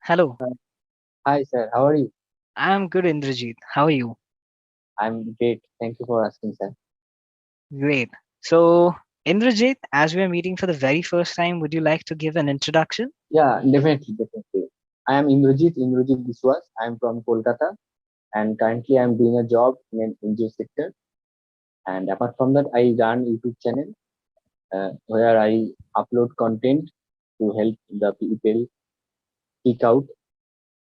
Hello, Uh, Hi, sir. How are you? I'm good, Indrajit. How are you? I'm great. Thank you for asking, sir. Great. So, Indrajit, as we are meeting for the very first time, would you like to give an introduction? Yeah, definitely. I am Indrajit Biswas. I am from Kolkata, and currently I am doing a job in an NGO sector. And apart from that, I run YouTube channel where I upload content to help the people speak out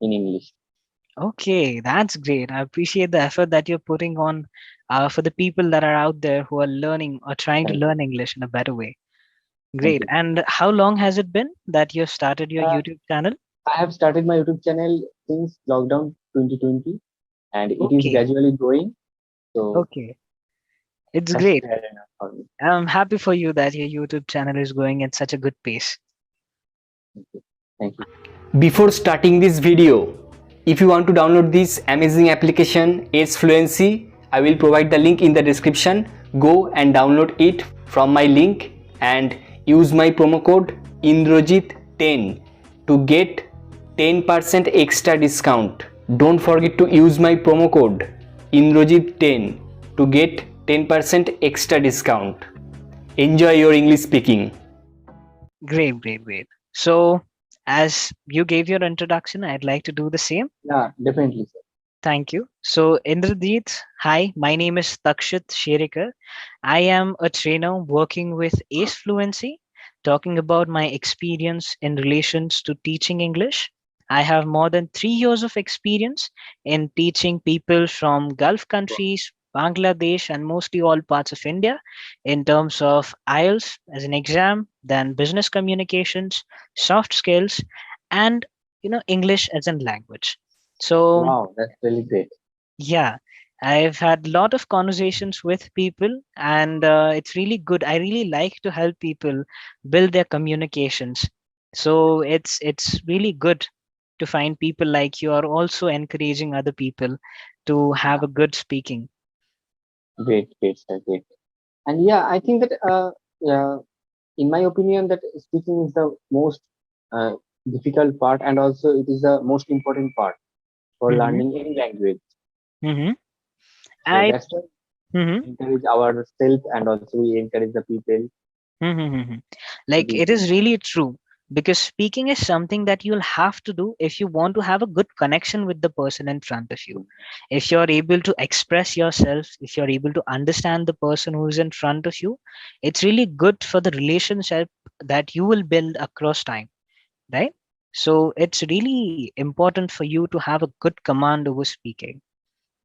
in English. Okay, that's great. I appreciate the effort that you're putting on for the people that are out there who are learning or trying to Thank you. learn English in a better way. Thank Great. you. And how long has it been that you started your Uh, YouTube channel? I have started my YouTube channel since lockdown 2020, and it is Okay, gradually growing. So okay. It's that's great. fair enough for me. I'm happy for you that your YouTube channel is going at such a good pace. Thank you. Thank you. Before starting this video, if you want to download this amazing application Ace Fluency, I will provide the link in the description. Go and download it from my link and use my promo code INDRAJIT10 to get 10% extra discount. Don't forget to use my promo code INDRAJIT10 to get 10% extra discount. Enjoy your English speaking. Great, great, great. So, as you gave your introduction, I'd like to do the same. Yeah, definitely, sir. Thank you. So, Indrajit, hi, my name is Takshit Sherikar. I am a trainer working with Ace Fluency, talking about my experience in relations to teaching English. I have more than 3 years of experience in teaching people from Gulf countries, Bangladesh, and mostly all parts of India in terms of IELTS as an exam, then business communications, soft skills, and English as a language. So Wow, that's really great. yeah, I've had a lot of conversations with people, and it's really good. I really like to help people build their communications. So it's really good to find people like you are also encouraging other people to have Yeah, a good speaking. great, sir, great. And yeah, I think that yeah, in my opinion, that speaking is the most uh, difficult part, and also it is the most important part for Hmm. learning any language. Hmm. So I. that's why Hmm. we encourage ourselves, and also we encourage the people Hmm. to Like do it so. is really true because speaking is something that you'll have to do if you want to have a good connection with the person in front of you. If you're able to express yourself, if you're able to understand the person who is in front of you, it's really good for the relationship that you will build across time, right? So it's really important for you to have a good command over speaking.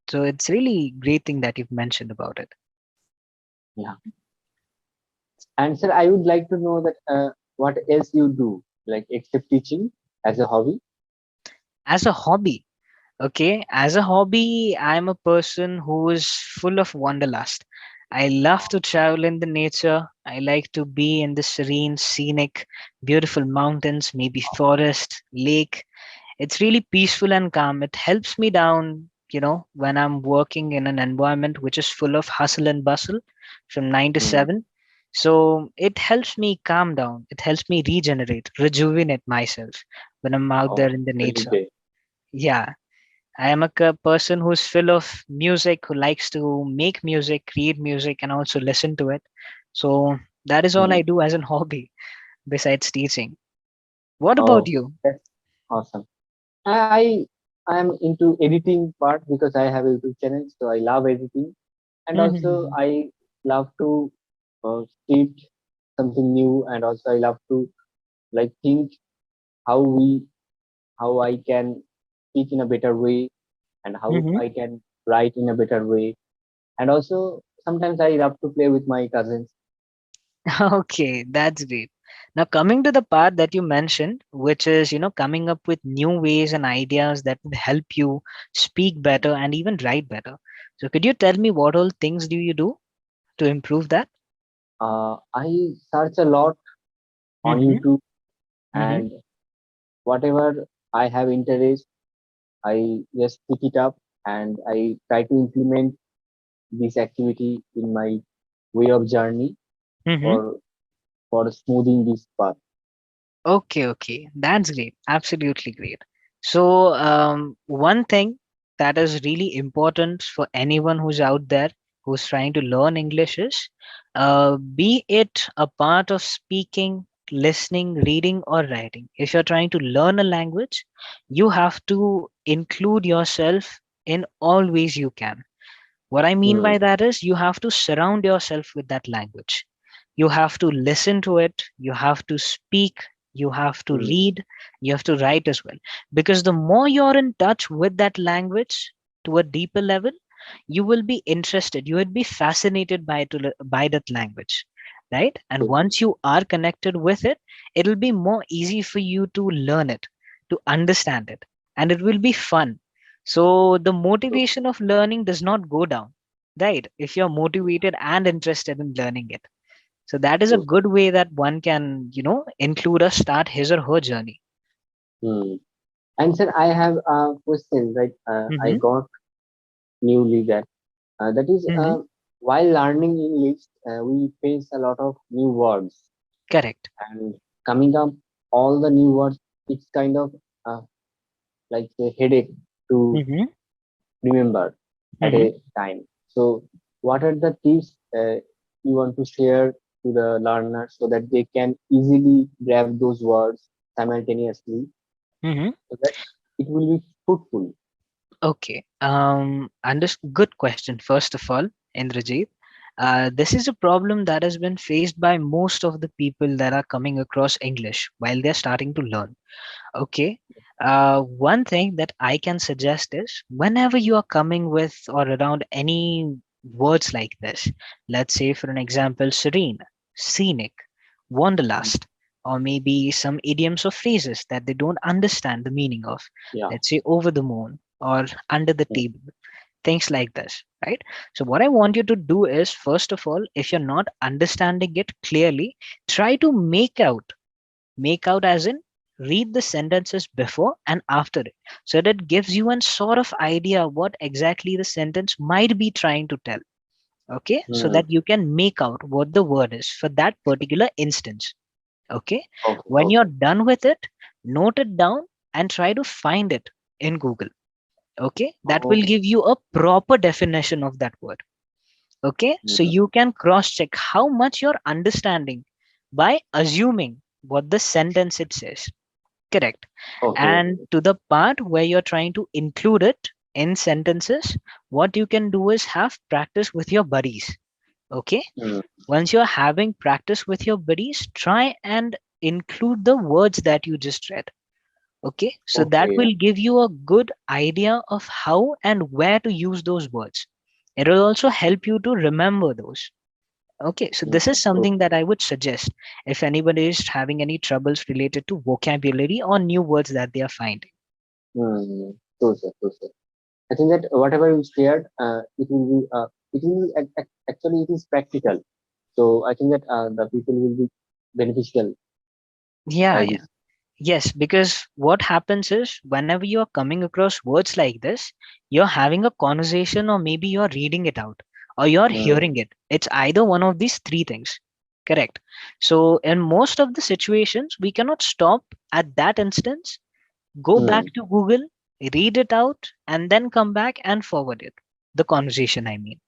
So it's really great thing that you've mentioned about it. Yeah. And sir, I would like to know that what else you do, like except teaching as a hobby. As a hobby, okay, as a hobby, I'm a person who is full of wanderlust. I love to travel in the nature. I like to be in the serene, scenic, beautiful mountains, maybe forest, lake. It's really peaceful and calm. It helps me down, when I'm working in an environment which is full of hustle and bustle from 9 to Hmm. 7. So it helps me calm down. It helps me regenerate, rejuvenate myself when I'm out there Oh, in the really nature. great. Yeah, I am a person who's full of music, who likes to make music, create music, and also listen to it. So that is all Hmm. I do as an hobby besides teaching. What about Oh, you? that's awesome. I am into editing part because I have a YouTube channel, so I love editing, and also Mhm. I love to teach something new, and also I love to like think how we how I can speak in a better way, and how Mhm. I can write in a better way, and also sometimes I love to play with my cousins. Okay, that's great. Now, coming to the part that you mentioned, which is, coming up with new ways and ideas that would help you speak better and even write better. So, could you tell me what all things do you do to improve that? I search a lot on Mm-hmm. YouTube, Mm-hmm. and whatever I have interest, I just pick it up and I try to implement this activity in my way of journey Mm-hmm. for smoothing this path. Okay, okay. That's great. Absolutely great. So, one thing that is really important for anyone who's out there who's trying to learn English is, be it a part of speaking, listening, reading, or writing. If you're trying to learn a language, you have to include yourself in all ways you can. What I mean Hmm. by that is you have to surround yourself with that language. You have to listen to it, you have to speak, you have to Hmm. read, you have to write as well. Because the more you're in touch with that language to a deeper level, you will be interested, you would be fascinated by that language, right? And True. once you are connected with it, it'll be more easy for you to learn it, to understand it, and it will be fun. So the True. motivation of learning does not go down, right? If you're motivated and interested in learning it. So that is a True. good way that one can, include or start his or her journey. Hmm. And sir, I have a question. Right, I Mm-hmm. got newly that is Mm-hmm. while learning English, we face a lot of new words, Correct. and coming up all the new words, it's kind of uh, like a headache to Mm-hmm. remember at Mm-hmm. a time. So, what are the tips you want to share to the learners so that they can easily grab those words simultaneously, Mm-hmm. so that it will be fruitful? Okay. Good question. First of all, Indrajit, this is a problem that has been faced by most of the people that are coming across English while they're starting to learn. Okay. One thing that I can suggest is whenever you are coming with or around any words like this, let's say, for an example, serene, scenic, wanderlust, or maybe some idioms or phrases that they don't understand the meaning of, Yeah. let's say, over the moon or under the Mm. table, things like this, right? So, what I want you to do is, first of all, if you're not understanding it clearly, try to make out as in read the sentences before and after it, so that gives you an sort of idea what exactly the sentence might be trying to tell. Okay, so Mm. that you can make out what the word is for that particular instance. Okay, Okay. when Okay. you're done with it, note it down and try to find it in Google. Okay, that will Okay. give you a proper definition of that word. Okay, so Mm. you can cross check how much you're understanding by assuming what the sentence it says. Correct. Okay. And to the part where you're trying to include it in sentences, what you can do is have practice with your buddies. Okay. Mm. Once you're having practice with your buddies, try and include the words that you just read. Okay. So that Okay. will give you a good idea of how and where to use those words. It will also help you to remember those. Okay, so Mm. this is True. something that I would suggest if anybody is having any troubles related to vocabulary or new words that they are finding. Mm. True, sir. True, sir. I think that whatever you shared, it will be actually it is practical. So I think that the people will be beneficial Yeah, by yeah. this. Yes, because what happens is whenever you are coming across words like this, you're having a conversation or maybe you're reading it out or you're Mm. hearing it. It's either one of these three things. Correct. So in most of the situations, we cannot stop at that instance, go back Mm. to Google, read it out, and then come back and forward it. The conversation, I mean,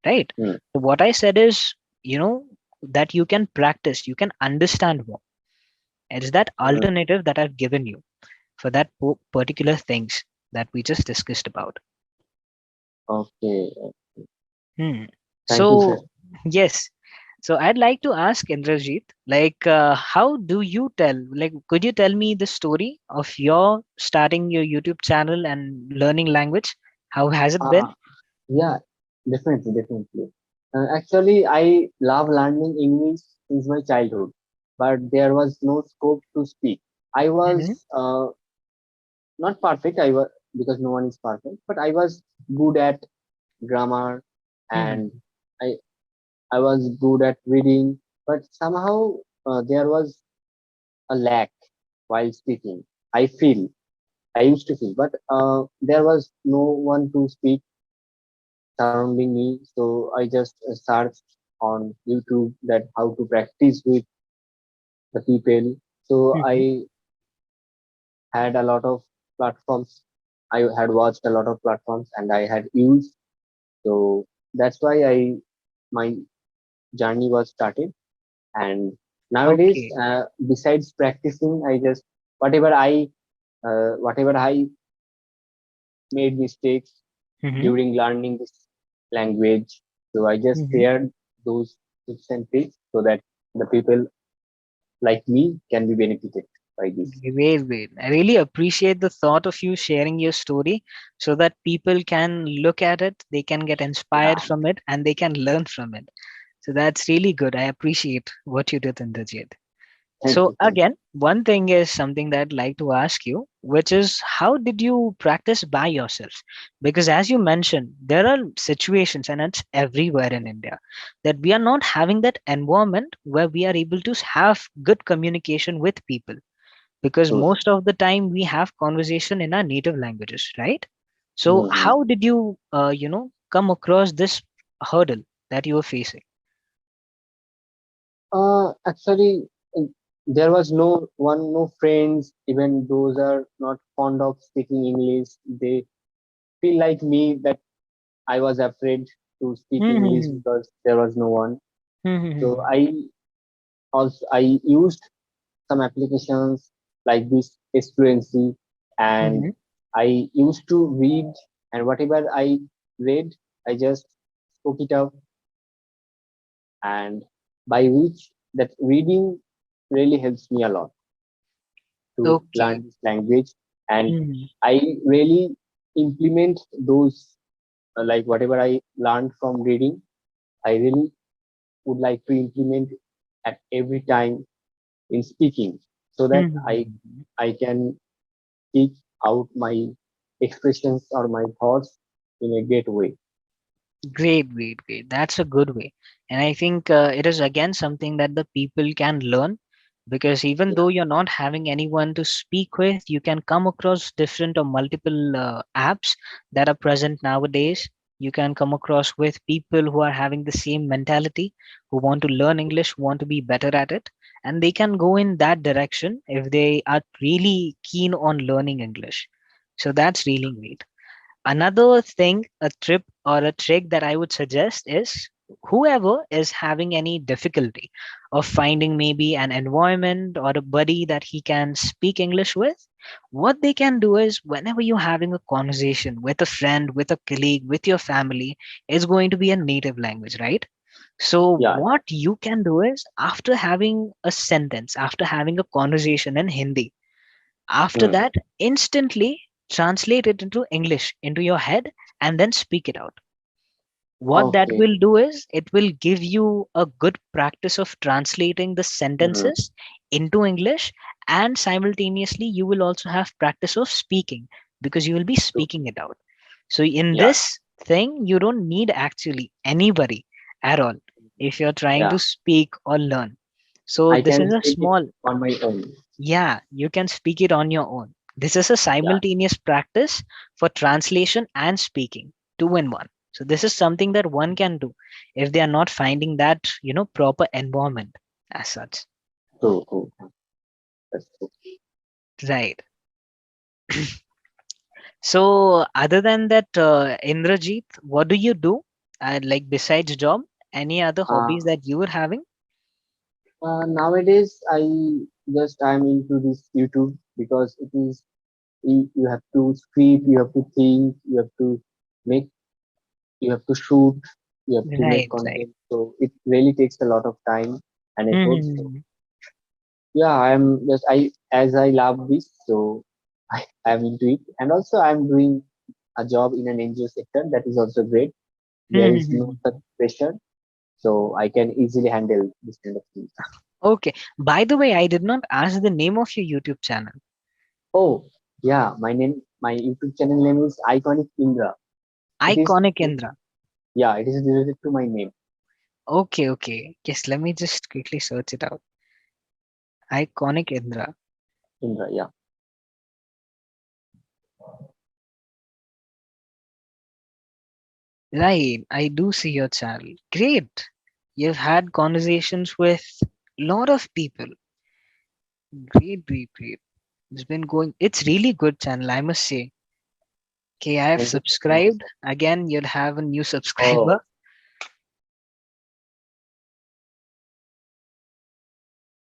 right? Mm. So what I said is, that you can practice, you can understand more. It's that Mm. alternative that I've given you for that particular things that we just discussed about. Okay. Hmm. Thank you, sir. So, yes. So I'd like to ask Indrajit, like, how do you could you tell me the story of your starting your YouTube channel and learning language? How has it been? Uh, yeah, definitely, definitely. Actually, I love learning English since my childhood, but there was no scope to speak. I Mm-hmm. was not perfect. I was because no one is perfect, but I was good at grammar, Mm-hmm. and I I was good at reading, but somehow there was a lack while speaking. I feel I used to feel, but there was no one to speak surrounding me. So I just searched on YouTube that how to practice with the people. So Mm-hmm. I had a lot of platforms. I had watched a lot of platforms and I had used. So that's why my journey was started. And nowadays, Okay. besides practicing, I just whatever I made mistakes Mm-hmm. during learning this language. So I just Mm-hmm. shared those tips and tricks so that the people like me can be benefited by this. Great, great. I really appreciate the thought of you sharing your story so that people can look at it, they can get Yeah, inspired from it, and they can learn from it. So that's really good. I appreciate what you did, Indrajit. thank So you, thank again, one thing is something that I'd like to ask you, which is how did you practice by yourself? Because as you mentioned, there are situations, and it's everywhere in India, that we are not having that environment where we are able to have good communication with people. Because you. most of the time we have conversation in our native languages, right? So Mhm. how did you, come across this hurdle that you were facing? Actually, uh, there was no friends, even those are not fond of speaking English. They feel like me that I was afraid to speak English Mm-hmm. because there was no one. So Mm-hmm. I used some applications like this Ace Fluency, and Mm-hmm. I used to read, and whatever I read, I just spoke it out, and by which that reading really helps me a lot to Okay. learn this language, and Mm-hmm. I really implement those like whatever I learned from reading. I really would like to implement at every time in speaking so that Mm-hmm. I can speak out my expressions or my thoughts in a great way. Great, great, great. That's a good way. And I think it is again something that the people can learn, because even Yeah. though you're not having anyone to speak with, you can come across different or multiple apps that are present nowadays. You can come across with people who are having the same mentality, who want to learn English, who want to be better at it, and they can go in that direction if they are really keen on learning English. So that's really great. Another thing, a trip or a trick that I would suggest is whoever is having any difficulty of finding maybe an environment or a buddy that he can speak English with, what they can do is whenever you're having a conversation with a friend, with a colleague, with your family, it's going to be a native language, right? So, Yeah. what you can do is after having a sentence, after having a conversation in Hindi, after Mm. that, instantly translate it into English into your head and then speak it out. What that Okay. will do is it will give you a good practice of translating the Mm. sentences into English, and simultaneously you will also have practice of speaking because you will be So, speaking it out. So in yeah. this thing, you don't need actually anybody at all if you're trying Yeah. to speak or learn. So I this can is a speak it small, on my own. yeah, you can speak it on your own. This is a Yeah. simultaneous practice for translation and speaking, two in one. So this is something that one can do if they are not finding that, proper environment as such. True. True. That's true. Right. So other than that, Indrajit, what do you do? Like besides job, any other Uh, hobbies that you were having? Nowadays, I'm into this YouTube because it is you have to script, you have to think, make, you have to shoot, you have to make Right, right. content. So it really takes a lot of time and effort. So Hmm. yeah, as I love this, so I'm into it, and also I'm doing a job in an NGO sector that is also great. There is no such pressure, so I can easily handle this kind of things. Okay. By the way, I did not ask the name of your YouTube channel. Oh, yeah, my YouTube channel name is Iconic Indra. It is, Iconic Indra. yeah, it is related to my name, Okay, okay. Yes, let me just quickly search it out. Iconic Indra. Indra. Yeah, Right, I do see your channel. Great. You've had conversations with lot of people. Great, great, great. It's been going. It's really good channel, I must say. Okay, I have Thank you, sir. Thank you, subscribed. sir. Again, you'll have a new Oh, subscriber.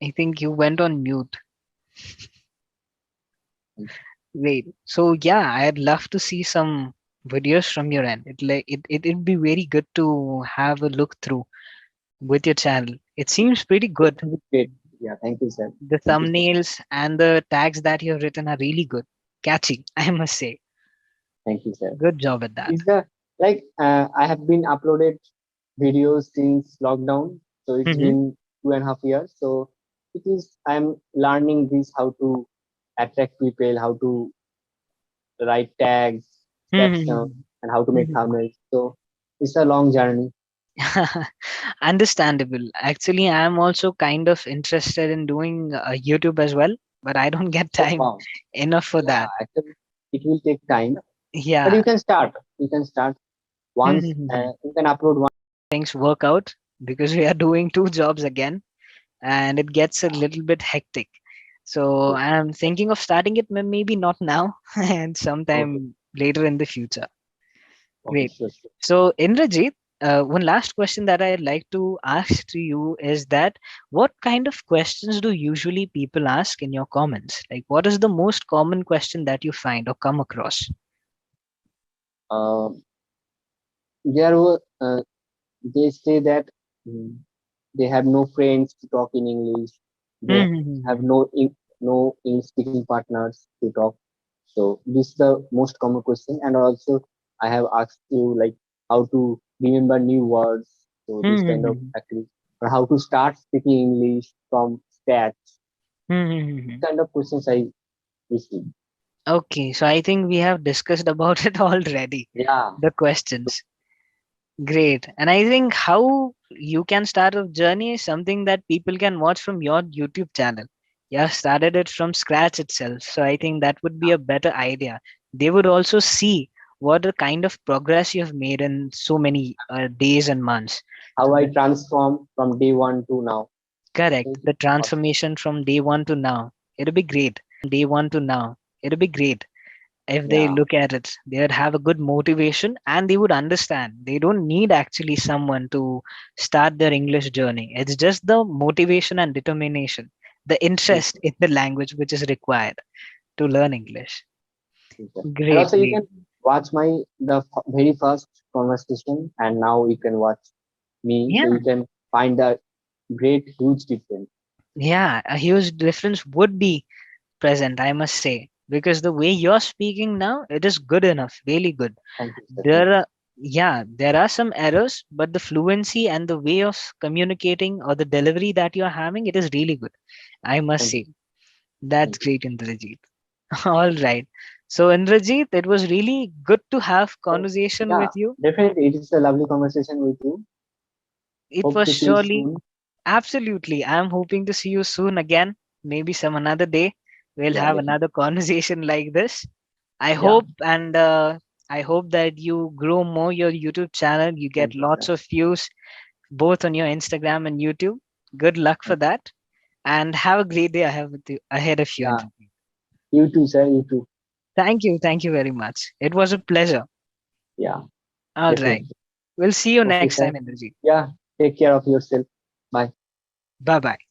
I think you went on mute. Wait. So yeah, I'd love to see some videos from your end. It'd be very good to have a look through with your channel. It seems pretty it good. will be great. Yeah, thank you, sir. The Thank you, sir. thumbnails and the tags that you've written are really good. Catchy, I must say. Thank you, sir. Good job at that. Is the like I have been uploaded videos since lockdown, so it's Hmm. been 2.5 years. So it is I'm learning this how to attract people, how to write tags, captions, Hmm. and how to make thumbnails. So it's a long journey. Understandable. Actually, I am also kind of interested in doing YouTube as well, but I don't get Oh time wow. enough for Yeah, that. actually it will take time, but Yeah. you can start. You can start once. You can upload one. Things work out because we are doing two jobs again and it gets a little bit hectic. So Okay, I'm thinking of starting it, maybe not now and okay, sometime later in the future. okay, Great. sure, sure. So, Indrajit, one last question that I'd like to ask to you is that what kind of questions do usually people ask in your comments? Like, what is the most common question that you find or come across? Um, there were they say that mm, they have no friends to talk in English. They have Hmm. no English speaking partners to talk. So this is the most common question. And also I have asked you like how to remember new words. So this kind of Hmm. activity, or how to start speaking English from scratch. This Hmm. kind of questions I receive. Okay, so I think we have discussed about it already. Yeah. The questions. Great. And I think how you can start a journey is something that people can watch from your YouTube channel. You have started it from scratch itself. So I think that would be a better idea. They would also see what the kind of progress you have made in so many days and months. So How I that, transform from day one to now. So correct. it is The awesome. transformation from day one to now. It'll be great. It'll be great if they Yeah. look at it. They would have a good motivation and they would understand they don't need actually someone to start their English journey. It's just the motivation and determination, the Yes, interest in the language which is required to learn English. teacher. And Great, also you great. can watch my very first conversation, and now you can watch me, so Yeah, you can find a great huge difference. yeah, a huge difference would be present, I must say, because the way you're speaking now, it is good enough, really good. Thank you, sir. Thank There you. are, yeah, there are some errors, but the fluency and the way of communicating or the delivery that you're having, it is really good. I must Thank you. say. That's Thank you. great, Indrajit. All right. So, Indrajit, it was really good to have So conversation yeah, with you. definitely it is a lovely conversation with you. It Hope was to see you surely, soon. absolutely. I'm hoping to see you soon again. Maybe some another day. We'll Yeah, have definitely. another conversation like this. I Yeah. hope and I hope that you grow more your YouTube channel. You get Thank you, sir. lots of views both on your Instagram and YouTube. Good luck for Thank that, and have a great day ahead with you, ahead of you. you. Yeah. You too, sir. You too. Thank you very much. It was a pleasure. Yeah, All right, definitely. we'll see you Okay, next sir. time, Energy. Yeah. Take care of yourself. Bye. Bye bye.